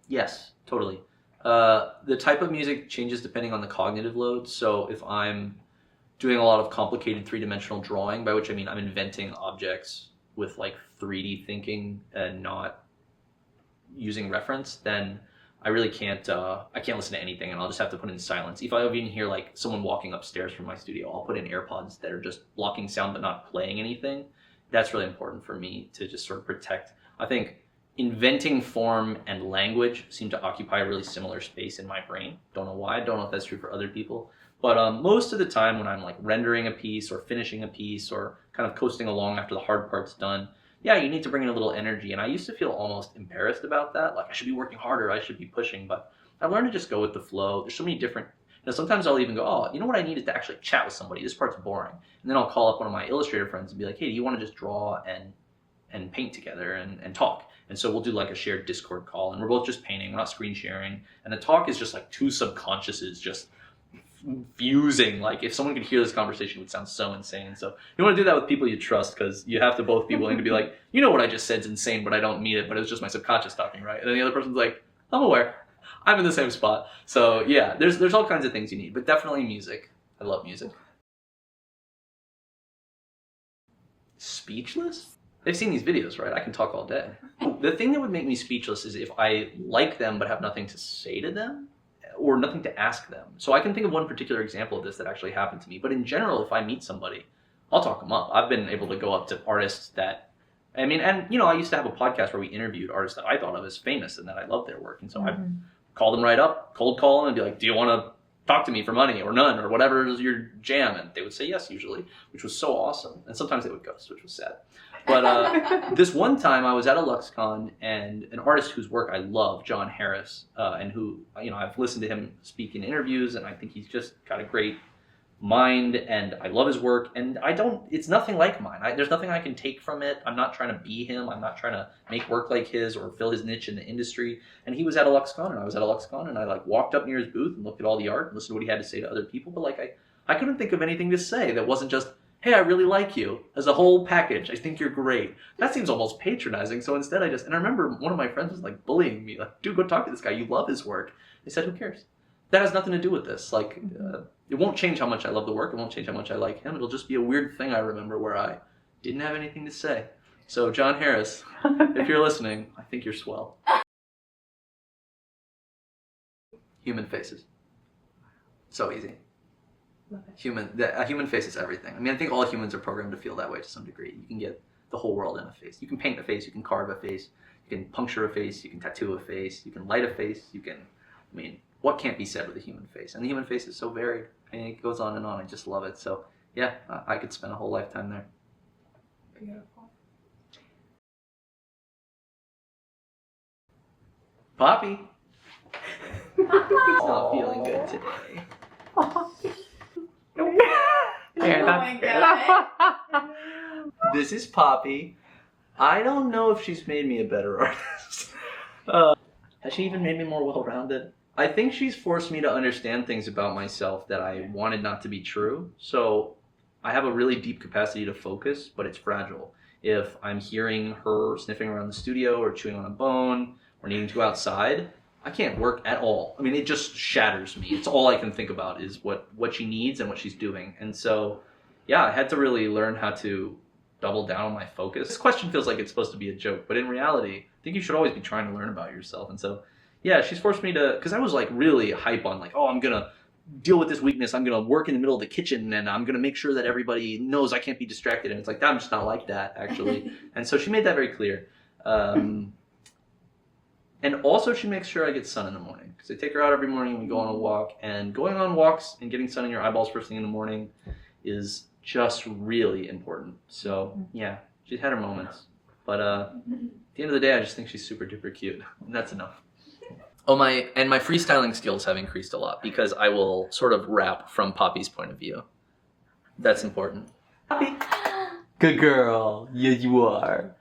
Yes, totally. The type of music changes depending on the cognitive load. So if I'm doing a lot of complicated three-dimensional drawing, by which I mean I'm inventing objects with like 3D thinking and not using reference, then I really can't I can't listen to anything, and I'll just have to put in silence. If I even hear like someone walking upstairs from my studio, I'll put in AirPods that are just blocking sound but not playing anything. That's really important for me to just sort of protect. I think inventing form and language seem to occupy a really similar space in my brain. Don't know why. Don't know if that's true for other people. But most of the time when I'm like rendering a piece or finishing a piece or kind of coasting along after the hard part's done, yeah, you need to bring in a little energy. And I used to feel almost embarrassed about that. Like I should be working harder. I should be pushing. But I've learned to just go with the flow. There's so many different, sometimes I'll even go, oh, you know what I need is to actually chat with somebody. This part's boring. And then I'll call up one of my illustrator friends and be like, hey, do you want to just draw and paint together and talk? And so we'll do like a shared Discord call, and we're both just painting. We're not screen sharing. And the talk is just like two subconsciouses just fusing. Like if someone could hear this conversation, it would sound so insane. So you want to do that with people you trust, because you have to both be willing to be like, you know what I just said is insane, but I don't mean it, but it was just my subconscious talking, right? And then the other person's like, I'm aware. I'm in the same spot. So yeah, there's all kinds of things you need, but definitely music. I love music. Speechless? They've seen these videos, right? I can talk all day. The thing that would make me speechless is if I like them but have nothing to say to them or nothing to ask them. So I can think of one particular example of this that actually happened to me. But in general, if I meet somebody, I'll talk them up. I've been able to go up to artists that, I mean, and I used to have a podcast where we interviewed artists that I thought of as famous and that I loved their work. And so I called them right up, cold call them and be like, do you want to talk to me for money or none or whatever is your jam? And they would say yes usually, which was so awesome. And sometimes they would ghost, which was sad. But this one time I was at a LuxCon, and an artist whose work I love, John Harris, and who, I've listened to him speak in interviews, and I think he's just got a great mind, and I love his work, and it's nothing like mine. There's nothing I can take from it. I'm not trying to be him. I'm not trying to make work like his or fill his niche in the industry. And he was at a LuxCon, and I was at a LuxCon, and I like walked up near his booth and looked at all the art and listened to what he had to say to other people, but like I couldn't think of anything to say that wasn't just, hey, I really like you, as a whole package. I think you're great. That seems almost patronizing. So instead and I remember one of my friends was like bullying me, like, dude, go talk to this guy. You love his work. I said, who cares? That has nothing to do with this. Like, it won't change how much I love the work. It won't change how much I like him. It'll just be a weird thing I remember where I didn't have anything to say. So John Harris, if you're listening, I think you're swell. Human faces. So easy. A human face is everything. I mean, I think all humans are programmed to feel that way to some degree. You can get the whole world in a face. You can paint a face, you can carve a face, you can puncture a face, you can tattoo a face, you can light a face, what can't be said with a human face? And the human face is so varied. I mean, it goes on and on. I just love it. So yeah, I could spend a whole lifetime there. Beautiful. Poppy! It's not feeling good today. This is Poppy. I don't know if she's made me a better artist. Has she even made me more well-rounded? I think she's forced me to understand things about myself that I wanted not to be true. So I have a really deep capacity to focus, but it's fragile. If I'm hearing her sniffing around the studio or chewing on a bone or needing to go outside, I can't work at all. I mean, it just shatters me. It's all I can think about is what she needs and what she's doing. And so, yeah, I had to really learn how to double down on my focus. This question feels like it's supposed to be a joke, but in reality, I think you should always be trying to learn about yourself. And so, yeah, she's forced me to, because I was like really hype on like, oh, I'm going to deal with this weakness. I'm going to work in the middle of the kitchen and I'm going to make sure that everybody knows I can't be distracted. And it's like, I'm just not like that, actually. And so she made that very clear. And also she makes sure I get sun in the morning, because I take her out every morning and we go on a walk, and going on walks and getting sun in your eyeballs first thing in the morning is just really important. So yeah, she's had her moments, but at the end of the day, I just think she's super duper cute, and that's enough. Oh, my freestyling skills have increased a lot because I will sort of rap from Poppy's point of view. That's important. Poppy. Good girl. Yeah, you are.